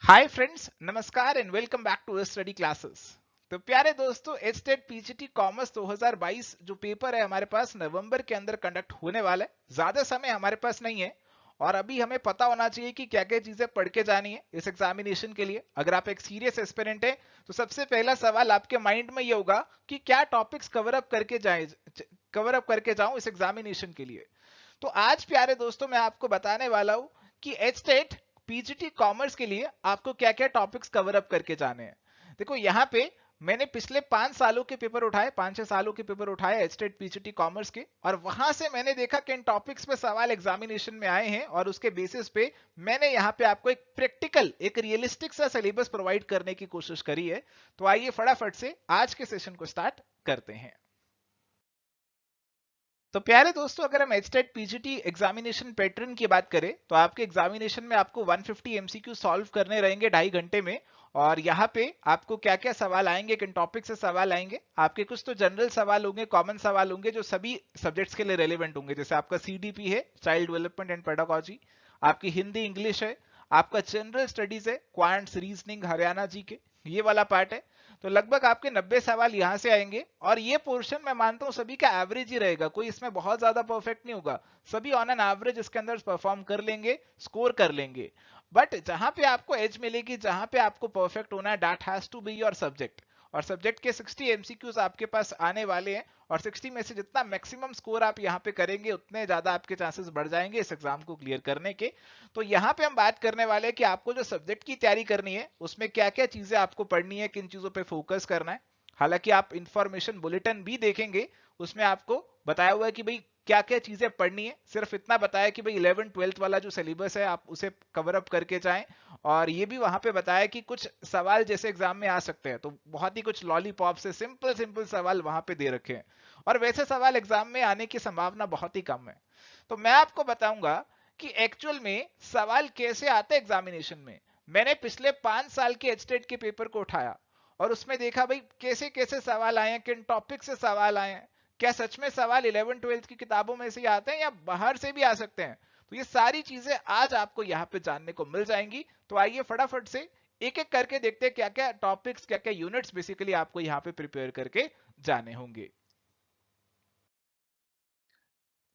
हाय friends, नमस्कार and welcome back to study classes. तो प्यारे दोस्तों, एचटेट पीजीटी कॉमर्स 2022 जो पेपर है हमारे पास नवंबर के अंदर कंडक्ट होने वाला है। ज्यादा समय हमारे पास नहीं है और अभी हमें पता होना चाहिए कि क्या क्या चीजें पढ़ के जानी है इस एग्जामिनेशन के लिए। अगर आप एक सीरियस एस्पिरेंट है तो सबसे पहला सवाल आपके माइंड में ये होगा कि क्या टॉपिक्स कवर अप करके जाऊं इस एग्जामिनेशन के लिए। तो आज प्यारे दोस्तों मैं आपको बताने वाला हूं कि एचटेट पीजीटी कॉमर्स के लिए आपको क्या क्या टॉपिक्स कवर अप करके जाने हैं। देखो यहाँ पे मैंने पिछले 5 सालों के पेपर उठाए, 5-6 सालों के पेपर उठाए एचटेट पीजीटी कॉमर्स के, और वहां से मैंने देखा कि इन टॉपिक्स पे सवाल एग्जामिनेशन में आए हैं और उसके बेसिस पे मैंने यहाँ पे आपको एक प्रैक्टिकल, एक रियलिस्टिक सा सिलेबस प्रोवाइड करने की कोशिश करी है। तो आइए फटाफट से आज के सेशन को स्टार्ट करते हैं। तो प्यारे दोस्तों, अगर हम एचटेट पीजीटी एग्जामिनेशन पैटर्न की बात करें तो आपके एग्जामिनेशन में आपको 150 एमसीक्यू सॉल्व करने रहेंगे 2.5 घंटे में। और यहाँ पे आपको क्या क्या सवाल आएंगे, किन टॉपिक से सवाल आएंगे, आपके कुछ तो जनरल सवाल होंगे, कॉमन सवाल होंगे जो सभी सब्जेक्ट्स के लिए रेलिवेंट होंगे। जैसे आपका सीडीपी है, चाइल्ड डेवलपमेंट एंड पेडागोजी, आपकी हिंदी इंग्लिश है, आपका जनरल स्टडीज है, क्वांट्स रीजनिंग हरियाणा जी के, ये वाला पार्ट है। तो लगभग आपके 90 सवाल यहां से आएंगे और ये पोर्शन मैं मानता हूं सभी का एवरेज ही रहेगा, कोई इसमें बहुत ज्यादा परफेक्ट नहीं होगा। सभी ऑन एन एवरेज इसके अंदर परफॉर्म कर लेंगे, स्कोर कर लेंगे। बट जहां पे आपको एज मिलेगी, जहां पे आपको परफेक्ट होना है, that has to be your subject. और सब्जेक्ट के 60 एमसीक्यूज आपके पास आने वाले हैं और 60 में से जितना मैक्सिमम स्कोर आप यहाँ पे करेंगे उतने ज्यादा आपके चांसेस बढ़ जाएंगे इस एग्जाम को क्लियर करने के। तो यहाँ पे हम बात करने वाले हैं कि आपको जो सब्जेक्ट की तैयारी करनी है उसमें क्या क्या चीजें आपको पढ़नी है, किन चीजों पे फोकस करना है। हालांकि आप इंफॉर्मेशन बुलेटिन भी देखेंगे, उसमें आपको बताया हुआ है कि भाई क्या क्या चीजें पढ़नी है। सिर्फ इतना बताया कि भाई 11th-12th वाला जो सिलेबस है आप उसे कवर अप करके जाएं। और ये भी वहां पे बताया कि कुछ सवाल जैसे एग्जाम में आ सकते हैं, तो बहुत ही कुछ लॉलीपॉप से सिंपल सिंपल सवाल वहां पे दे रखे हैं और वैसे सवाल एग्जाम में आने की संभावना बहुत ही कम है। तो मैं आपको बताऊंगा कि एक्चुअल में सवाल कैसे आते हैं एग्जामिनेशन में। मैंने पिछले 5 साल के एचटेट के पेपर को उठाया और उसमें देखा भाई कैसे कैसे सवाल आए हैं, किन टॉपिक से सवाल आए हैं, क्या सच में सवाल 11th-12th की किताबों में से ही आते हैं या बाहर से भी आ सकते हैं। तो ये सारी चीजें आज आपको यहाँ पे जानने को मिल जाएंगी। तो आइए फटाफट से एक एक करके देखते हैं क्या क्या टॉपिक्स, क्या क्या यूनिट्स बेसिकली आपको यहाँ पे प्रिपेयर करके जाने होंगे।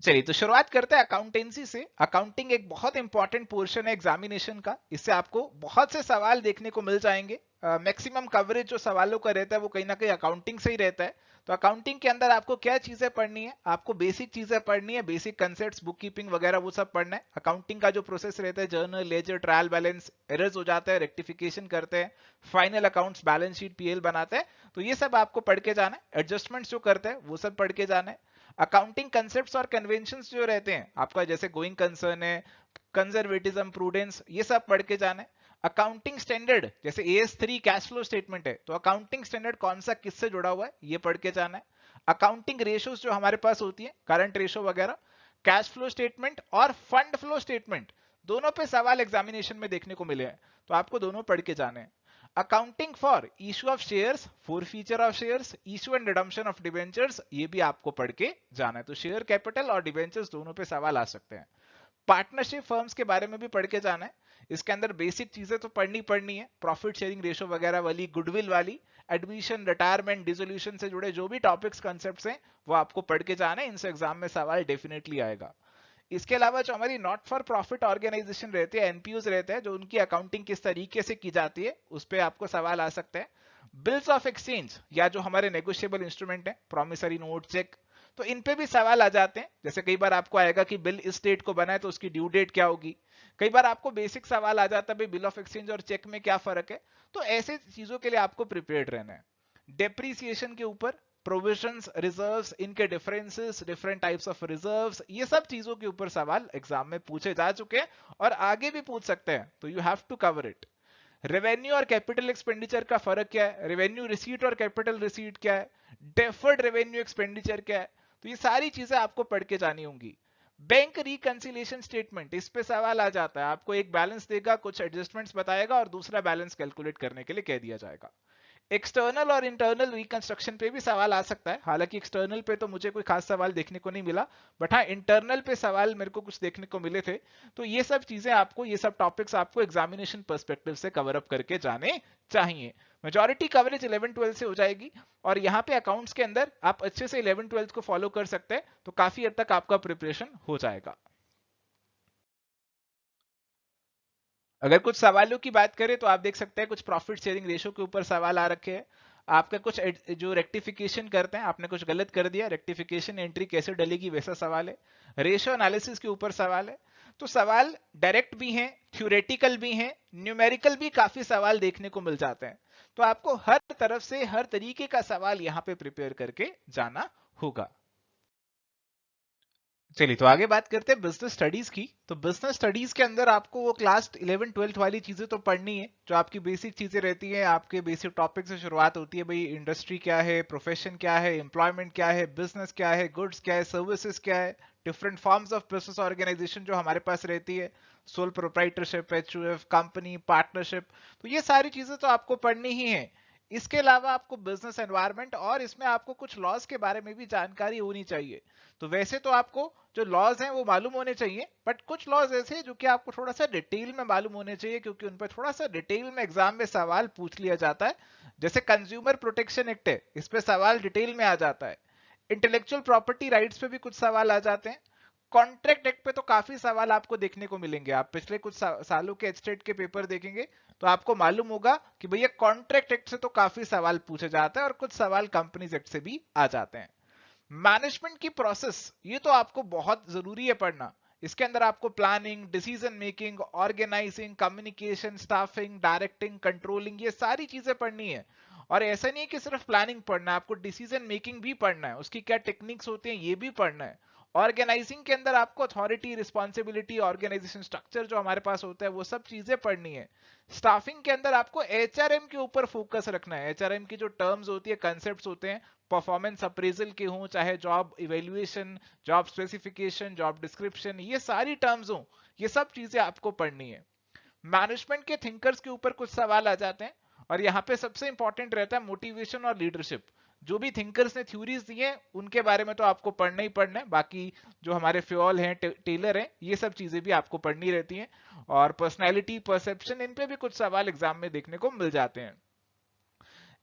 चलिए तो शुरुआत करते हैं अकाउंटेंसी से। अकाउंटिंग एक बहुत इंपॉर्टेंट पोर्शन है एग्जामिनेशन का, इससे आपको बहुत से सवाल देखने को मिल जाएंगे। मैक्सिमम कवरेज जो सवालों का रहता है वो कहीं ना कहीं अकाउंटिंग से ही रहता है। तो अकाउंटिंग के अंदर आपको क्या चीजें पढ़नी है, आपको बेसिक चीजें पढ़नी है, बेसिक कंसेप्ट, बुक कीपिंग वगैरह वो सब पढ़ना है। अकाउंटिंग का जो प्रोसेस रहता है, journal, ledger, trial balance, errors हो जाता है, रेक्टिफिकेशन करते हैं, final accounts, balance sheet, PL बनाते हैं, तो ये सब आपको पढ़ के जाना है। एडजस्टमेंट्स जो करते हैं वो सब पढ़ के जाना है। अकाउंटिंग कंसेप्ट्स और कन्वेंशंस जो रहते हैं आपका, जैसे गोइंग कंसर्न है, कंजर्वेटिज्म, प्रूडेंस, ये सब पढ़ के जाना है। अकाउंटिंग स्टैंडर्ड जैसे AS3 कैश फ्लो स्टेटमेंट है, तो अकाउंटिंग स्टैंडर्ड कौन सा किससे जुड़ा हुआ है ये पढ़ के जाना है। अकाउंटिंग रेशियोज जो हमारे पास होती है, करंट रेशो वगैरह, कैश फ्लो स्टेटमेंट और फंड फ्लो स्टेटमेंट, दोनों पे सवाल एग्जामिनेशन में देखने को मिले हैं, तो आपको दोनों पढ़ के जाने हैं। Accounting for issue of shares, for feature of shares, issue and redemption of debentures, ये भी आपको पढ़ के जाना है। तो शेयर कैपिटल और डिबेंचर्स दोनों पे सवाल आ सकते हैं। पार्टनरशिप फर्म्स के बारे में भी पढ़ के जाना है। इसके अंदर बेसिक चीजें तो पढ़नी है, प्रॉफिट शेयरिंग रेशो वगैरह वाली, गुडविल वाली, एडमिशन, रिटायरमेंट, डिसोल्यूशन से जुड़े जो भी टॉपिक्स कंसेप्ट्स हैं वो आपको पढ़ के जाना है। इनसे एग्जाम में सवाल डेफिनेटली आएगा। इसके अलावा जो हमारी नॉट फॉर प्रॉफिट ऑर्गेनाइजेशन रहते हैं, एनपीयूज रहते हैं, जो उनकी अकाउंटिंग किस तरीके से की जाती है उस पर आपको सवाल आ सकते हैं। बिल्स ऑफ एक्सचेंज या जो हमारे नेगोशिएबल इंस्ट्रूमेंट है, प्रॉमिसरी नोट, चेक, तो इन पे भी सवाल आ जाते हैं। जैसे कई बार आपको आएगा कि बिल इस डेट को बना है तो उसकी ड्यू डेट क्या होगी। कई बार आपको बेसिक सवाल आ जाता है बिल ऑफ एक्सचेंज और चेक में क्या फर्क है। तो ऐसे चीजों के लिए आपको प्रिपेयर्ड रहना है। डेप्रीसिएशन के ऊपर, प्रोविजंस, रिजर्व्स, इनके differences, different types of reserves, ये सब चीजों के ऊपर सवाल एग्जाम में पूछे जा चुके हैं और आगे भी पूछ सकते हैं, तो you have to cover it. Revenue और कैपिटल एक्सपेंडिचर का फर्क क्या है, रेवेन्यू रिसीट और कैपिटल रिसीट क्या है, डेफर्ड रेवेन्यू एक्सपेंडिचर क्या है, तो ये सारी चीजें आपको पढ़ के जानी होंगी। बैंक रिकंसिलिएशन स्टेटमेंट, इस पे सवाल आ जाता है, आपको एक बैलेंस देगा, कुछ एडजस्टमेंट्स बताएगा और दूसरा बैलेंस कैलकुलेट करने के लिए कह दिया जाएगा। एक्सटर्नल और इंटरनल रिकंस्ट्रक्शन पे भी सवाल आ सकता है, हालांकि एक्सटर्नल पे तो मुझे कोई खास सवाल देखने को नहीं मिला, बट हाँ इंटरनल पे सवाल मेरे को कुछ देखने को मिले थे। तो ये सब चीजें आपको, ये सब टॉपिक्स आपको एग्जामिनेशन पर्सपेक्टिव से कवर अप करके जाने चाहिए। मेजॉरिटी कवरेज 11-12 से हो जाएगी, और यहाँ पे अकाउंट्स के अंदर आप अच्छे से 11-12 को फॉलो कर सकते हैं, तो काफी हद तक आपका प्रिपरेशन हो जाएगा। अगर कुछ सवालों की बात करें तो आप देख सकते हैं कुछ प्रॉफिट शेयरिंग रेशो के ऊपर सवाल आ रखे हैं। आपका कुछ जो रेक्टिफिकेशन करते हैं, आपने कुछ गलत कर दिया, रेक्टिफिकेशन एंट्री कैसे डलेगी वैसा सवाल है। रेशो एनालिसिस के ऊपर सवाल है। तो सवाल डायरेक्ट भी हैं, थ्योरेटिकल भी हैं, न्यूमेरिकल भी काफी सवाल देखने को मिल जाते हैं। तो आपको हर तरफ से हर तरीके का सवाल यहाँ पे प्रिपेयर करके जाना होगा। चलिए तो आगे बात करते हैं बिजनेस स्टडीज की। तो बिजनेस स्टडीज के अंदर आपको वो क्लास 11-12 वाली चीजें तो पढ़नी है, जो आपकी बेसिक चीजें रहती हैं। आपके बेसिक टॉपिक से शुरुआत होती है, भाई इंडस्ट्री क्या है, प्रोफेशन क्या है, एम्प्लॉयमेंट क्या है, बिजनेस क्या है, गुड्स क्या है, सर्विसेज क्या है, different forms of business organisation जो हमारे पास रहती है, sole proprietorship, HUF, company, partnership. तो ये सारी चीजें तो आपको पढ़नी ही है। इसके अलावा आपको बिजनेस एनवायरनमेंट और इसमें आपको कुछ लॉज के बारे में भी जानकारी होनी चाहिए। तो वैसे तो आपको जो लॉज हैं वो मालूम होने चाहिए, बट कुछ लॉज ऐसे हैं जो कि आपको थोड़ा सा डिटेल में मालूम होने चाहिए, क्योंकि उन पर थोड़ा सा डिटेल में एग्जाम में सवाल पूछ लिया जाता है। जैसे कंज्यूमर प्रोटेक्शन एक्ट है, इस पे सवाल डिटेल में आ जाता है। इंटेलेक्चुअल प्रॉपर्टी राइट्स पे भी कुछ सवाल आ जाते हैं। कॉन्ट्रैक्ट एक्ट पे तो काफी सवाल आपको देखने को मिलेंगे। आप पिछले कुछ सालों के स्टेट के पेपर देखेंगे तो आपको मालूम होगा कि भैया कॉन्ट्रैक्ट एक्ट से तो काफी सवाल पूछे जाते हैं, और कुछ सवाल कंपनीज एक्ट से भी आ जाते हैं। मैनेजमेंट की प्रोसेस, ये तो आपको बहुत जरूरी है पढ़ना। इसके अंदर आपको planning, decision making, organising, communication, staffing, directing, controlling, ये सारी चीजें पढ़नी है। और ऐसा नहीं है कि सिर्फ प्लानिंग पढ़ना है, आपको डिसीजन मेकिंग भी पढ़ना है, उसकी क्या टेक्निक्स होती हैं ये भी पढ़ना है। ऑर्गेनाइजिंग के अंदर आपको अथॉरिटी, रिस्पॉन्सिबिलिटी, ऑर्गेनाइजेशन स्ट्रक्चर जो हमारे पास होता है वो सब चीजें पढ़नी है। स्टाफिंग के अंदर आपको एचआरएम के ऊपर फोकस रखना है। एचआरएम की जो टर्म्स होती है, कंसेप्ट होते हैं, परफॉर्मेंस अप्रेजल के हों, चाहे job evaluation, job specification, job description, ये सारी टर्म्स हों, ये सब चीजें आपको पढ़नी है। मैनेजमेंट के थिंकर्स के ऊपर कुछ सवाल आ जाते हैं, और यहाँ पे सबसे इंपॉर्टेंट रहता है मोटिवेशन और लीडरशिप। जो भी थिंकर्स ने थ्योरीज दी हैं उनके बारे में तो आपको पढ़ना ही पढ़ना है, बाकी जो हमारे फ्योल हैं, टेलर हैं, ये सब चीजें भी आपको पढ़नी रहती हैं। और पर्सनैलिटी, परसेप्शन, इन पे भी कुछ सवाल एग्जाम में देखने को मिल जाते हैं।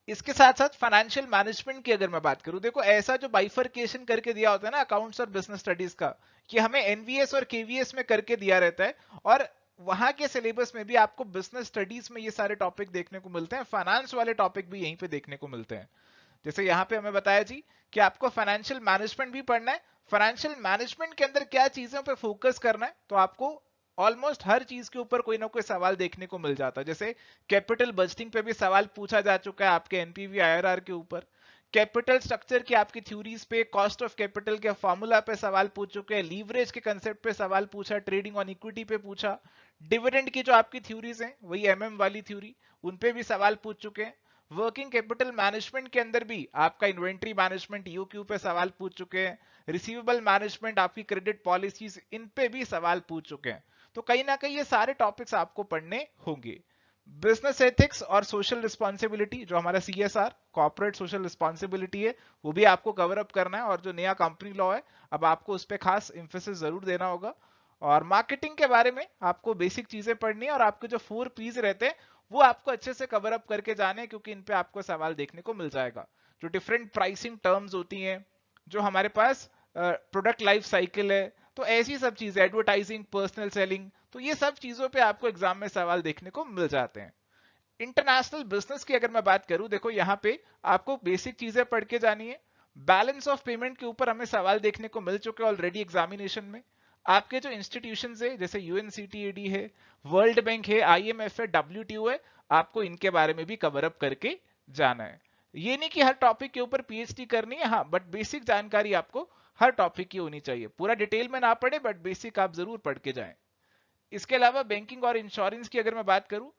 इसके साथ साथ फाइनेंशियल मैनेजमेंट की अगर मैं बात करूं, देखो ऐसा जो बाइफरकेशन करके दिया होता है ना अकाउंट्स और बिजनेस स्टडीज का, कि हमें एनवीएस और केवीएस में करके दिया रहता है, और वहां के सिलेबस में भी आपको बिजनेस स्टडीज में ये सारे टॉपिक देखने को मिलते हैं, फाइनेंस वाले टॉपिक भी यहीं पे देखने को मिलते हैं। जैसे यहाँ पे हमें बताया जी कि आपको फाइनेंशियल मैनेजमेंट भी पढ़ना है। फाइनेंशियल मैनेजमेंट के अंदर क्या चीजों पे फोकस करना है, तो आपको ऑलमोस्ट हर चीज के ऊपर कोई ना कोई सवाल देखने को मिल जाता है। जैसे कैपिटल बजटिंग पे भी सवाल पूछा जा चुका है आपके एनपीवी आईआरआर के ऊपर। कैपिटल स्ट्रक्चर की आपकी थ्योरीज पे, कॉस्ट ऑफ कैपिटल के फॉर्मूला पे सवाल पूछ चुके हैं, लीवरेज के कंसेप्ट पे सवाल पूछा, ट्रेडिंग ऑन इक्विटी पे पूछा, डिविडेंड की जो आपकी थ्योरीज हैं वही एमएम वाली थ्योरी, उन पे भी सवाल पूछ चुके हैं। वर्किंग कैपिटल मैनेजमेंट के अंदर भी आपका इन्वेंट्री मैनेजमेंट, यूक्यू पे सवाल पूछ चुके हैं। रिसीवेबल मैनेजमेंट, आपकी क्रेडिट पॉलिसीज, इन पे भी सवाल पूछ चुके हैं। तो कहीं ना कहीं ये सारे टॉपिक्स आपको पढ़ने होंगे। बिजनेस एथिक्स और सोशल रिस्पॉन्सिबिलिटी, जो हमारा सीएसआर, कॉर्पोरेट सोशल रिस्पॉन्सिबिलिटी है, वो भी आपको कवर अप करना है। और जो नया कंपनी लॉ है, अब आपको उस पर खास इंफोसिस जरूर देना होगा। और मार्केटिंग के बारे में आपको बेसिक चीजें पढ़नी है, और आपके जो 4 P's रहते हैं वो आपको अच्छे से कवर अप करके जाने हैं, क्योंकि इन पे आपको सवाल देखने को मिल जाएगा। जो डिफरेंट प्राइसिंग टर्म्स होती हैं, जो हमारे पास प्रोडक्ट लाइफ साइकिल है, तो ऐसी सब चीजें, एडवर्टाइजिंग, पर्सनल सेलिंग, तो ये सब चीजों पे आपको एग्जाम में सवाल देखने को मिल जाते हैं। इंटरनेशनल बिजनेस की अगर मैं बात करूं, देखो यहाँ पे आपको बेसिक चीजें पढ़ के जानी है। बैलेंस ऑफ पेमेंट के ऊपर हमें सवाल देखने को मिल चुके हैं ऑलरेडी एग्जामिनेशन में। आपके जो इंस्टीट्यूशंस है, जैसे यूएनसीटीएडी है, वर्ल्ड बैंक है, आईएमएफ है, डब्ल्यूटीओ है, आपको इनके बारे में भी कवर अप करके जाना है। ये नहीं कि हर टॉपिक के ऊपर पीएचडी करनी है, हाँ, बट बेसिक जानकारी आपको हर टॉपिक की होनी चाहिए। पूरा डिटेल में ना पढ़े, बट बेसिक आप जरूर पढ़ के जाएं। इसके अलावा बैंकिंग और इंश्योरेंस की अगर मैं बात करूं,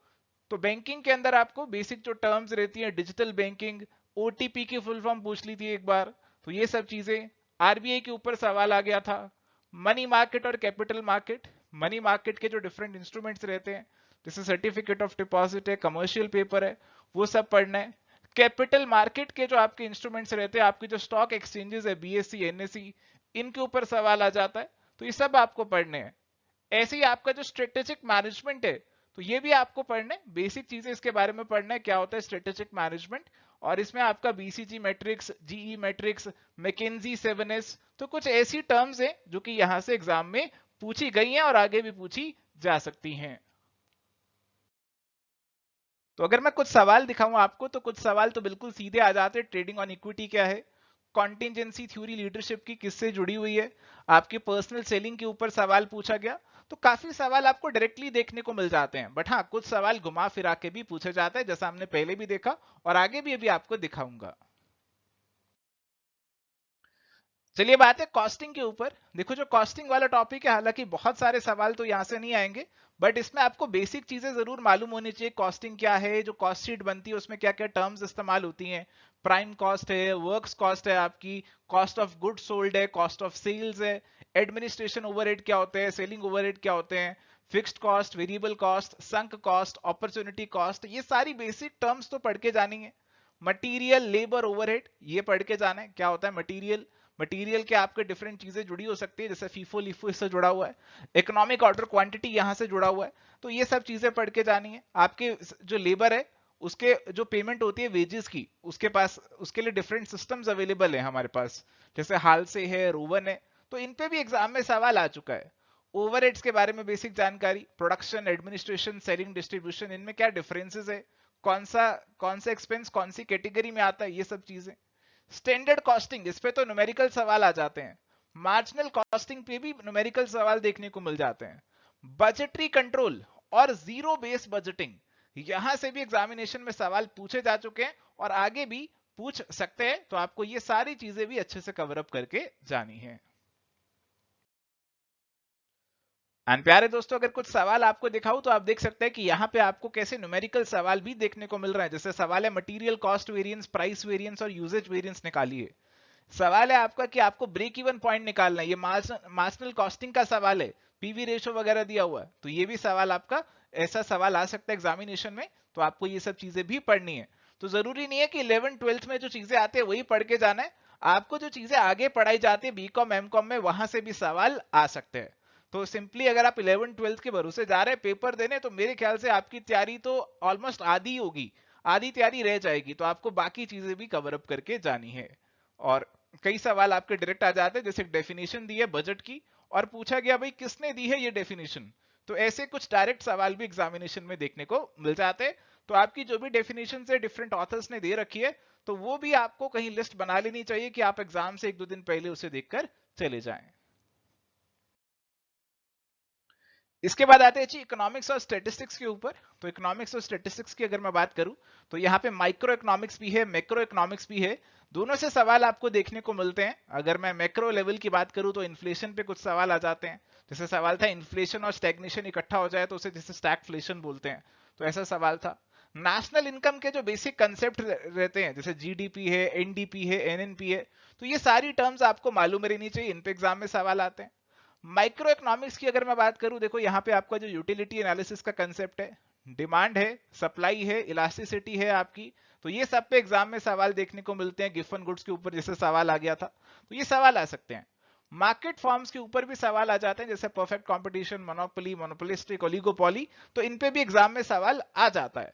तो बैंकिंग के अंदर आपको बेसिक जो टर्म्स रहती हैं, डिजिटल बैंकिंग, ओटीपी की फुल फॉर्म पूछ ली थी एक बार, तो ये सब चीजें। आरबीआई के ऊपर सवाल आ गया था। मनी मार्केट और कैपिटल मार्केट, मनी मार्केट के जो डिफरेंट इंस्ट्रूमेंट्स रहते हैं, जैसे सर्टिफिकेट ऑफ डिपॉजिट है, कमर्शियल पेपर है, वो सब पढ़ना है। कैपिटल मार्केट के जो आपके इंस्ट्रूमेंट्स रहते हैं, आपके जो स्टॉक एक्सचेंजेस है, बीएससी, एनएससी, इनके ऊपर सवाल आ जाता है, तो ये सब आपको पढ़ने हैं। ऐसे ही आपका जो स्ट्रेटेजिक मैनेजमेंट है, तो ये भी आपको पढ़ने, बेसिक चीजें इसके बारे में पढ़ना है, क्या होता है स्ट्रेटेजिक मैनेजमेंट। और इसमें आपका BCG matrix, GE matrix, McKinsey 7S, तो कुछ ऐसी टर्म्स हैं जो कि यहां से एग्जाम में पूछी गई हैं और आगे भी पूछी जा सकती हैं। तो अगर मैं कुछ सवाल दिखाऊं आपको, तो कुछ सवाल तो बिल्कुल सीधे आ जाते हैं। ट्रेडिंग ऑन इक्विटी क्या है, कॉन्टिजेंसी थ्योरी लीडरशिप की किससे जुड़ी हुई है, आपकी पर्सनल सेलिंग के ऊपर सवाल पूछा गया। तो काफी सवाल आपको डायरेक्टली देखने को मिल जाते हैं, बट हाँ कुछ सवाल घुमा फिरा के भी पूछे जाते हैं, जैसा हमने पहले भी देखा और आगे भी अभी आपको दिखाऊंगा। चलिए बात है कॉस्टिंग के ऊपर। देखो जो कॉस्टिंग वाला टॉपिक है, हालांकि बहुत सारे सवाल तो यहां से नहीं आएंगे, बट इसमें आपको बेसिक चीजें जरूर मालूम होनी चाहिए। कॉस्टिंग क्या है, जो कॉस्ट शीट बनती है उसमें क्या क्या टर्म्स इस्तेमाल होती हैं। प्राइम कॉस्ट है, वर्क्स कॉस्ट है, आपकी कॉस्ट ऑफ गुड सोल्ड है, कॉस्ट ऑफ सेल्स है, एडमिनिस्ट्रेशन ओवरहेड क्या होते हैं, सेलिंग ओवरहेड क्या होते हैं, fixed cost, variable cost, sunk cost, opportunity cost, ये सारी बेसिक टर्म्स तो पढ़ के जानी है। मटीरियल, लेबर, ओवरहेड, ये पढ़ के जाना है क्या होता है मटीरियल। मटेरियल के आपके डिफरेंट चीजें जुड़ी हो सकती है, जैसे फीफो लिफो इससे जुड़ा हुआ है, इकोनॉमिक ऑर्डर क्वांटिटी यहां से जुड़ा हुआ है। तो ये सब चीजें पढ़ के जानी है। आपके जो लेबर है उसके जो पेमेंट होती है वेजेस की, उसके पास उसके लिए डिफरेंट सिस्टम्स अवेलेबल है हमारे पास, जैसे हाल से है, रोवन है, तो इन पे भी एग्जाम में सवाल आ चुका है। ओवरहेड्स के बारे में बेसिक जानकारी, प्रोडक्शन, एडमिनिस्ट्रेशन, सेलिंग, डिस्ट्रीब्यूशन, इनमें क्या डिफरेंसेस है, कौन सा एक्सपेंस कौन सी कैटेगरी में आता है, ये सब चीजें। स्टैंडर्ड कॉस्टिंग, इस पे तो न्यूमेरिकल सवाल आ जाते हैं। मार्जिनल कॉस्टिंग पे भी न्यूमेरिकल सवाल देखने को मिल जाते हैं। बजटरी कंट्रोल और जीरो बेस बजटिंग, यहां से भी एग्जामिनेशन में सवाल पूछे जा चुके हैं और आगे भी पूछ सकते हैं, तो आपको ये सारी चीजें भी अच्छे से कवर अप करके जानी है। एंड प्यारे दोस्तों, अगर कुछ सवाल आपको दिखाऊं तो आप देख सकते हैं कि यहाँ पे आपको कैसे न्यूमेरिकल सवाल भी देखने को मिल रहा है। जैसे सवाल है material cost variance, price variance और यूजेज वेरिएंस निकालिए। सवाल है आपका कि आपको ब्रेक इवन पॉइंट निकालना है, ये मार्जिनल कॉस्टिंग का सवाल है, पीवी रेशो वगैरह दिया हुआ है, तो ये भी सवाल आपका, ऐसा सवाल आ सकता है एग्जामिनेशन में, तो आपको ये सब चीजें भी पढ़नी है। तो जरूरी नहीं है कि 11th-12th में जो चीजें आती है वही पढ़ के जाना है, आपको जो चीजें आगे पढ़ाई जाती है बीकॉम एमकॉम में, वहां से भी सवाल आ सकते हैं। तो सिंपली अगर आप 11th-12th के भरोसे जा रहे हैं पेपर देने, तो मेरे ख्याल से आपकी तैयारी तो ऑलमोस्ट आधी होगी, आधी तैयारी रह जाएगी, तो आपको बाकी चीजें भी कवर अप करके जानी है। और कई सवाल आपके डायरेक्ट आ जाते हैं, जैसे डेफिनेशन दी है बजट की और पूछा गया भाई किसने दी है ये डेफिनेशन, तो ऐसे कुछ डायरेक्ट सवाल भी एग्जामिनेशन में देखने को मिल जाते हैं। तो आपकी जो भी डेफिनेशन है डिफरेंट ऑथर्स ने दे रखी है, तो वो भी आपको कहीं लिस्ट बना लेनी चाहिए कि आप एग्जाम से 1-2 दिन पहले उसे देखकर चले जाएं। इसके बाद आते हैं जी इकोनॉमिक्स और स्टैटिस्टिक्स के ऊपर। तो इकोनॉमिक्स और स्टैटिस्टिक्स की अगर मैं बात करूं, तो यहाँ पे माइक्रो इकोनॉमिक्स भी है, मैक्रो इकोनॉमिक्स भी है, दोनों से सवाल आपको देखने को मिलते हैं। अगर मैं मैक्रो लेवल की बात करूं तो इन्फ्लेशन पे कुछ सवाल आ जाते हैं। जैसे सवाल था इन्फ्लेशन और स्टैग्नेशन इकट्ठा हो जाए तो उसे जैसे स्टैगफ्लेशन बोलते हैं, तो ऐसा सवाल था। नेशनल इनकम के जो बेसिक कंसेप्ट रहते हैं, जैसे जीडीपी है, एनडीपी है, एनएनपी है, तो ये सारी टर्म्स आपको मालूम रहनी चाहिए, इन पे एग्जाम में सवाल आते हैं। माइक्रो इकोनॉमिक्स की अगर मैं बात करूं, देखो यहाँ पे आपका जो यूटिलिटी एनालिसिस का कंसेप्ट है, डिमांड है, सप्लाई है, इलास्टिसिटी है आपकी, तो ये सब पे एग्जाम में सवाल देखने को मिलते हैं। गिवन गुड्स के ऊपर जैसे सवाल आ गया था, तो ये सवाल आ सकते हैं। मार्केट फॉर्म्स के ऊपर भी सवाल आ जाते हैं, जैसे perfect competition, monopoly, monopolistic, oligopoly, तो इन पे भी एग्जाम में सवाल आ जाता है।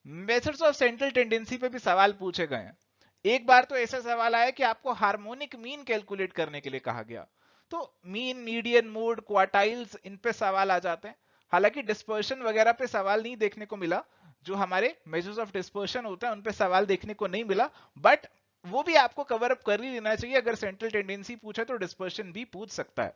मेथड्स ऑफ सेंट्रल टेंडेंसी पे भी सवाल पूछे गए हैं। एक बार तो ऐसा सवाल आया कि आपको हार्मोनिक मीन कैलकुलेट करने के लिए कहा गया, तो मीन, मीडियन, मोड, क्वार्टाइल्स, इन पे सवाल आ जाते हैं। हालांकि डिस्पर्शन वगैरह पे सवाल नहीं देखने को मिला, जो हमारे मेजर्स ऑफ डिस्पर्शन होता है उन पे सवाल देखने को नहीं मिला, बट वो भी आपको कवर अप कर ही लेना चाहिए। अगर सेंट्रल टेंडेंसी पूछे तो डिस्पर्शन भी पूछ सकता है।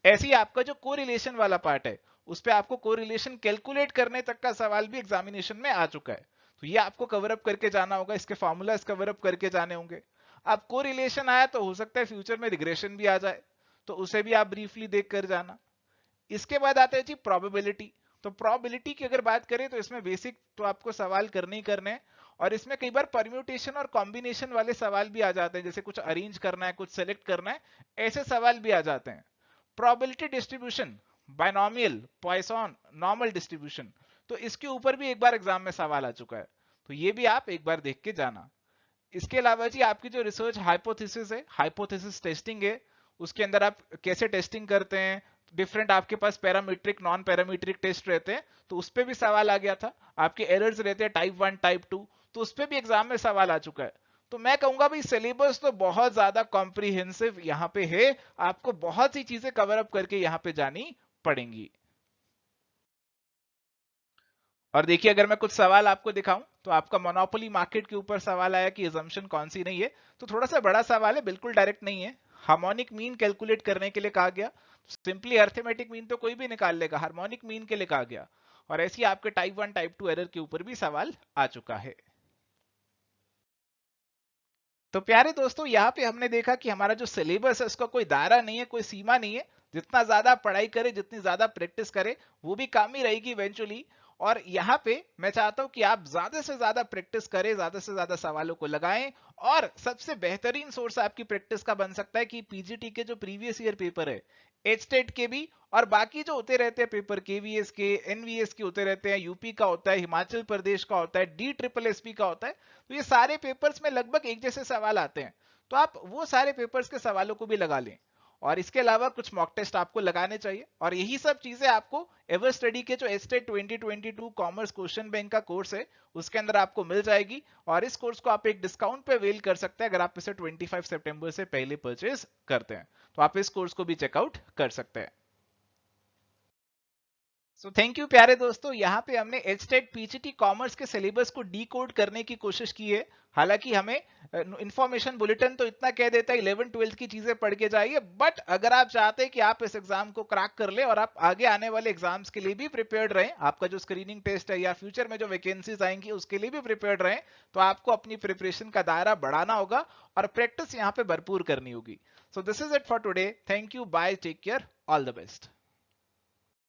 ऐसे ही आपका जो कोरिलेशन वाला पार्ट है, उस पे आपको कोरिलेशन कैलकुलेट करने तक का सवाल भी एग्जामिनेशन में आ चुका है, तो ये आपको कवर अप करके जाना होगा, इसके फॉर्मूलाज कवर अप करके जाने होंगे। अब कोरिलेशन आया तो हो सकता है फ्यूचर में रिग्रेशन भी आ जाए, तो उसे भी आप ब्रीफली देख कर जाना। इसके बाद आता है जी प्रोबेबिलिटी। तो प्रोबेबिलिटी की अगर बात करें तो इसमें बेसिक तो आपको सवाल करने ही करने हैं, और इसमें कई बार परम्यूटेशन और कॉम्बिनेशन वाले सवाल भी आ जाते हैं, जैसे कुछ अरेंज करना है, कुछ सेलेक्ट करना है, ऐसे सवाल भी आ जाते हैं। Probability distribution, binomial, Poisson, normal distribution, तो इसके ऊपर भी एक बार एग्जाम में सवाल आ चुका है, तो ये भी आप एक बार देख के जाना। इसके अलावा जी आपकी जो रिसर्च हाइपोथेसिस है, हाइपोथेसिस टेस्टिंग है, उसके अंदर आप कैसे टेस्टिंग करते हैं, डिफरेंट आपके पास पैरामीट्रिक नॉन पैरामीट्रिक टेस्ट रहते हैं, तो उस पर भी सवाल आ गया था। आपके एरर्स रहते हैं टाइप 1 टाइप 2, तो उस पर भी एग्जाम में सवाल आ चुका है। तो मैं कहूंगा भाई सिलेबस तो बहुत ज्यादा कॉम्प्रिहेंसिव यहाँ पे है, आपको बहुत सी चीजें कवर अप करके यहाँ पे जानी पड़ेंगी। और देखिए अगर मैं कुछ सवाल आपको दिखाऊं, तो आपका मोनोपोली मार्केट के ऊपर सवाल आया कि अजम्पशन कौन सी नहीं है, तो थोड़ा सा बड़ा सवाल है, बिल्कुल डायरेक्ट नहीं है। हार्मोनिक मीन कैलकुलेट करने के लिए कहा गया, सिंपली अर्थमेटिक मीन तो कोई भी निकाल लेगा, हार्मोनिक मीन के लिए कहा गया। और ऐसे ही आपके टाइप 1 टाइप 2 एरर के ऊपर भी सवाल आ चुका है। तो प्यारे दोस्तों, यहाँ पे हमने देखा कि हमारा जो सिलेबस है उसका कोई दायरा नहीं है, कोई सीमा नहीं है। जितना ज्यादा पढ़ाई करे, जितनी ज्यादा प्रैक्टिस करे, वो भी काम ही रहेगी इवेंचुअली। और यहाँ पे मैं चाहता हूं कि आप ज्यादा से ज्यादा प्रैक्टिस करें, ज्यादा से ज्यादा सवालों को लगाएं। और सबसे बेहतरीन सोर्स आपकी प्रैक्टिस का बन सकता है कि पीजीटी के जो प्रीवियस ईयर पेपर है, एचटेट के भी, और बाकी जो होते रहते हैं पेपर, केवीएस के, एनवीएस के होते रहते हैं, यूपी का होता है, हिमाचल प्रदेश का होता है, डी ट्रिपल एसपी का होता है, तो ये सारे पेपर्स में लगभग एक जैसे सवाल आते हैं। तो आप वो सारे पेपर्स के सवालों को भी लगा लें। और इसके अलावा कुछ मॉक टेस्ट आपको लगाने चाहिए, और यही सब चीजें आपको एवर स्टडी के जो एस्टेट 2022 कॉमर्स क्वेश्चन बैंक का कोर्स है, उसके अंदर आपको मिल जाएगी। और इस कोर्स को आप एक डिस्काउंट पे अवेल कर सकते हैं अगर आप इसे 25 सितंबर से पहले परचेज करते हैं, तो आप इस कोर्स को भी चेकआउट कर सकते हैं। सो थैंक यू प्यारे दोस्तों, यहाँ पे हमने एचटेट पीजीटी कॉमर्स के सिलेबस को डीकोड करने की कोशिश की है। हालांकि हमें इंफॉर्मेशन बुलेटिन तो इतना कह देता है 11 12 की चीजें पढ़ के जाइए, बट अगर आप चाहते हैं कि आप इस एग्जाम को क्रैक कर ले और आप आगे आने वाले एग्जाम्स के लिए भी प्रिपेयर्ड रहें, आपका जो स्क्रीनिंग टेस्ट है या फ्यूचर में जो वैकेंसीज आएंगी उसके लिए भी प्रिपेयर्ड रहें, तो आपको अपनी प्रिपरेशन का दायरा बढ़ाना होगा और प्रैक्टिस यहाँ पे भरपूर करनी होगी। So this is it for today, thank you, bye, take care, all the best.